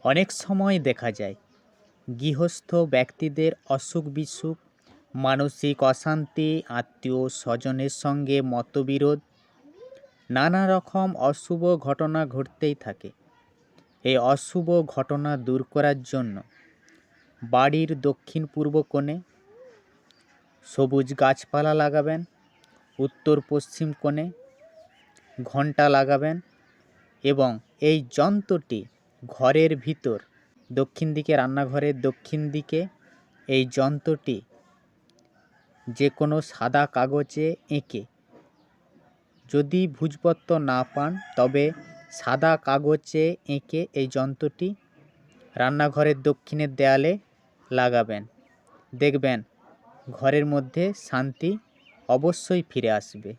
অনেক সময় দেখা যায় গৃহস্থ ব্যক্তিদের অসুখ বিসুখ, মানসিক অশান্তি, আত্মীয় স্বজনের সঙ্গে মতবিরোধ, নানা রকম অশুভ ঘটনা ঘটতেই থাকে। এই অশুভ ঘটনা দূর করার জন্য বাড়ির দক্ষিণ পূর্ব কোণে সবুজ গাছপালা লাগাবেন, উত্তর পশ্চিম কোণে ঘণ্টা লাগাবেন এবং এই যন্ত্রটি ঘরের ভিতর দক্ষিণ দিকে, রান্নাঘরের দক্ষিণ দিকে এই যন্ত্রটি যে কোনো সাদা কাগজে এঁকে, যদি ভূজপত্র না পান তবে সাদা কাগজে এঁকে এই যন্ত্রটি রান্নাঘরের দক্ষিণের দেয়ালে লাগাবেন। দেখবেন ঘরের মধ্যে শান্তি অবশ্যই ফিরে আসবে।